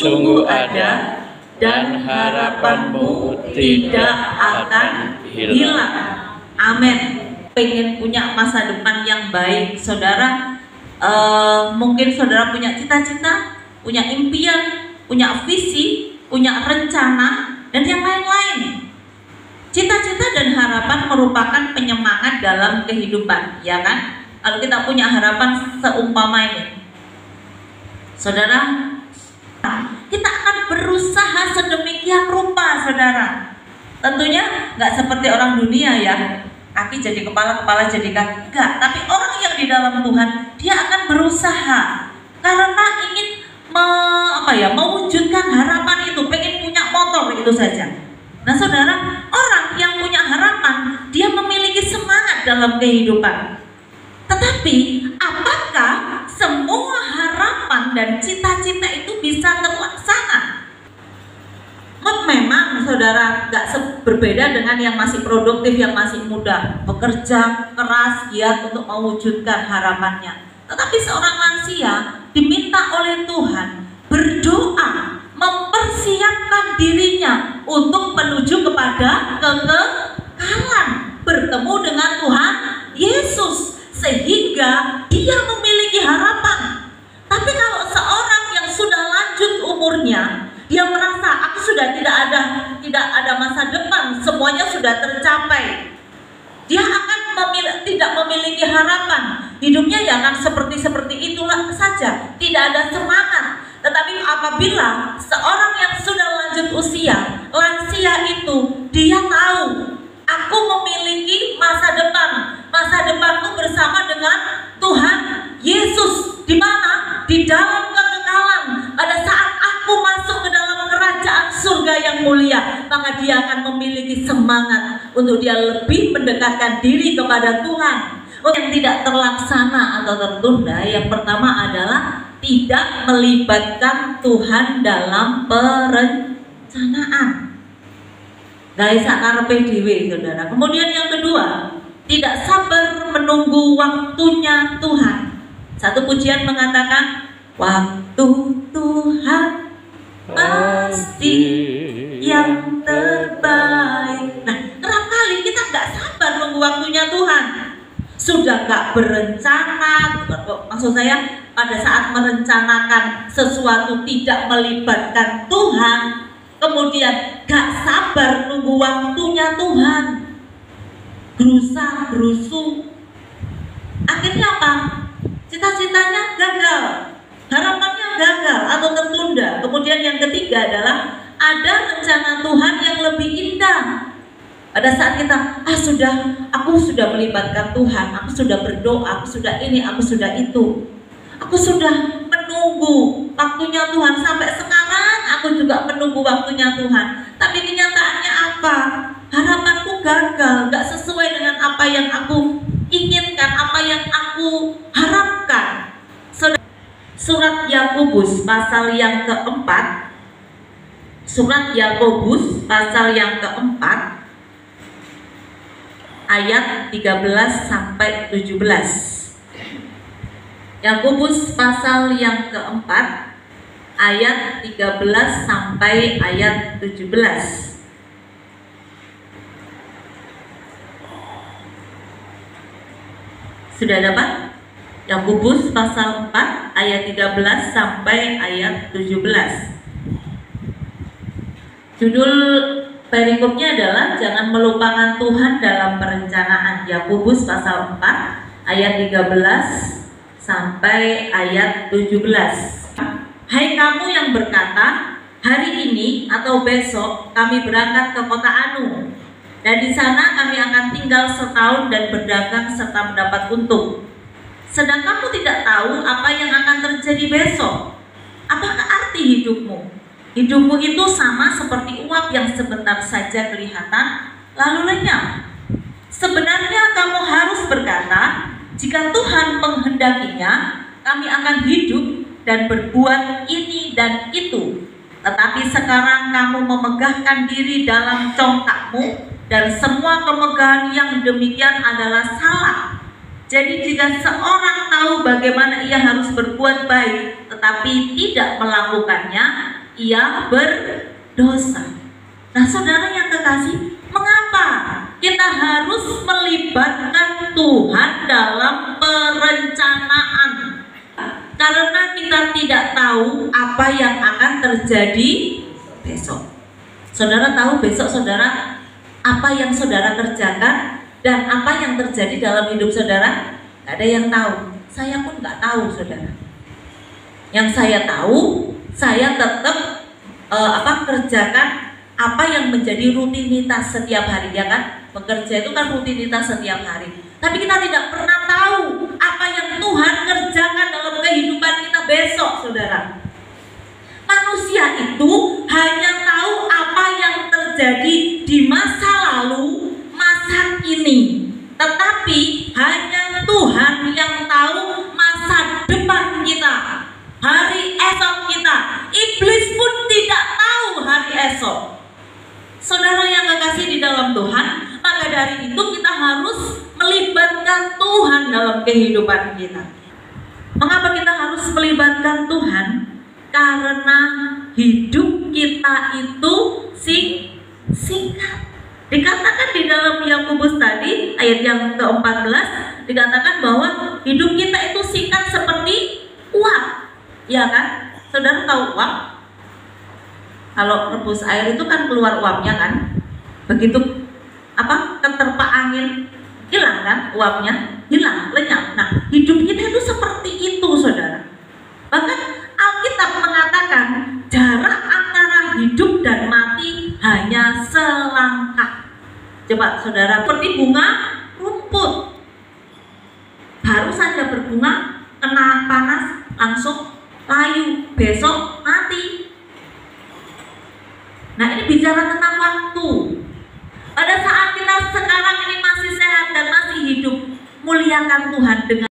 sungguh ada, dan harapanmu tidak akan hilang. Amin. Pengen punya masa depan yang baik, saudara. Mungkin saudara punya cita-cita, punya impian, punya visi, punya rencana, dan yang lain-lain. Cita-cita dan harapan merupakan penyemangat dalam kehidupan, ya kan? Kalau kita punya harapan seumpama ini, saudara, kita akan berusaha sedemikian rupa, saudara. Tentunya nggak seperti orang dunia ya, kaki jadi kepala, kepala jadi kaki, enggak. Tapi orang yang di dalam Tuhan, dia akan berusaha karena ingin mewujudkan harapan itu, pengen punya motor itu saja. Nah saudara, orang yang punya harapan, dia memiliki semangat dalam kehidupan. Tetapi apakah semua harapan dan cita-cita itu bisa terlaksana? Memang saudara gak berbeda dengan yang masih produktif, yang masih muda, bekerja keras giat untuk mewujudkan harapannya. Tetapi seorang lansia diminta oleh Tuhan berdoa, mempersiapkan dirinya untuk menuju kepada kekekalan, bertemu dengan Tuhan Yesus, sehingga dia memiliki harapan. Tapi kalau seorang yang sudah lanjut umurnya, dia merasa aku sudah tidak ada masa depan, semuanya sudah tercapai, dia akan tidak memiliki harapan. Hidupnya ya akan seperti itulah saja, tidak ada semangat. Tetapi apabila seorang yang sudah lanjut usia, lansia itu, dia tahu, aku memiliki masa depan. Masa depanku bersama dengan Tuhan Yesus. Di mana? Di dalam kekekalan. Pada saat aku masuk ke dalam kerajaan surga yang mulia, maka dia akan memiliki semangat untuk dia lebih mendekatkan diri kepada Tuhan. Yang tidak terlaksana atau tertunda, yang pertama adalah tidak melibatkan Tuhan dalam perencanaan. Guys, akarepe dhewe, saudara. Kemudian yang kedua, tidak sabar menunggu waktunya Tuhan. Satu pujian mengatakan, waktu Tuhan pasti yang terbaik. Nah, kerap kali kita nggak sabar menunggu waktunya Tuhan. Sudah nggak berencana, maksud saya pada saat merencanakan sesuatu tidak melibatkan Tuhan, kemudian gak sabar nunggu waktunya Tuhan, gerusa gerusu, akhirnya apa? Cita-citanya gagal, harapannya gagal atau tertunda. Kemudian yang ketiga adalah ada rencana Tuhan yang lebih indah. Pada saat kita aku sudah melibatkan Tuhan, aku sudah berdoa, aku sudah ini, aku sudah itu, aku sudah menunggu waktunya Tuhan. Sampai sekarang aku juga menunggu waktunya Tuhan. Tapi kenyataannya apa? Harapanku gagal, gak sesuai dengan apa yang aku inginkan, apa yang aku harapkan. Surat Yakobus pasal yang keempat, surat Yakobus pasal yang keempat, ayat 13 sampai 17. Yakobus pasal yang keempat, ayat 13 sampai ayat 17. Sudah dapat? Yakobus pasal 4 ayat 13 sampai ayat 17. Judul perikopnya adalah jangan melupakan Tuhan dalam perencanaan. Yakobus pasal 4 ayat 13 sampai ayat 17. Hai kamu yang berkata, hari ini atau besok kami berangkat ke kota Anu, dan di sana kami akan tinggal setahun dan berdagang serta mendapat untung. Sedang kamu tidak tahu apa yang akan terjadi besok. Apakah arti hidupmu? Hidupmu itu sama seperti uap yang sebentar saja kelihatan lalu lenyap. Sebenarnya kamu harus berkata, jika Tuhan menghendakinya, kami akan hidup dan berbuat ini dan itu. Tetapi sekarang kamu memegahkan diri dalam congkakmu, dan semua kemegahan yang demikian adalah salah. Jadi jika seorang tahu bagaimana ia harus berbuat baik tetapi tidak melakukannya, ia berdosa. Nah, saudara yang kekasih, mengapa kita harus melibatkan Tuhan dalam perencanaan? Karena kita tidak tahu apa yang akan terjadi besok. Saudara tahu besok saudara apa yang saudara kerjakan dan apa yang terjadi dalam hidup saudara? Gak ada yang tahu. Saya pun gak tahu, saudara. Yang saya tahu, saya tetap kerjakan apa yang menjadi rutinitas setiap hari, ya kan? Bekerja itu kan rutinitas setiap hari. Tapi kita tidak pernah tahu apa yang Tuhan kerjakan dalam kehidupan kita besok, saudara. Manusia itu hanya tahu apa yang terjadi di masa lalu, masa kini. Tetapi hanya Tuhan yang tahu masa depan kita, hari esok kita. Iblis pun tidak tahu hari esok. Saudara yang kekasih di dalam Tuhan, maka dari itu kita harus melibatkan Tuhan dalam kehidupan kita. Mengapa kita harus melibatkan Tuhan? Karena hidup kita itu singkat. Dikatakan di dalam Yakobus tadi ayat yang ke-14, dikatakan bahwa hidup kita itu singkat seperti uap. Ya kan? Saudara tahu uap? Kalau rebus air itu kan keluar uapnya kan? Begitu keterpa angin, hilang kan uapnya? Hilang, lenyap. Nah, hidup kita itu seperti itu, saudara. Bahkan Alkitab mengatakan jarak antara hidup dan mati hanya selangkah. Coba saudara, seperti bunga rumput, baru saja berbunga, kena panas langsung layu, besok mati. Nah, ini bicara tentang waktu. Pada saat kita sekarang ini masih sehat dan masih hidup, muliakan Tuhan dengan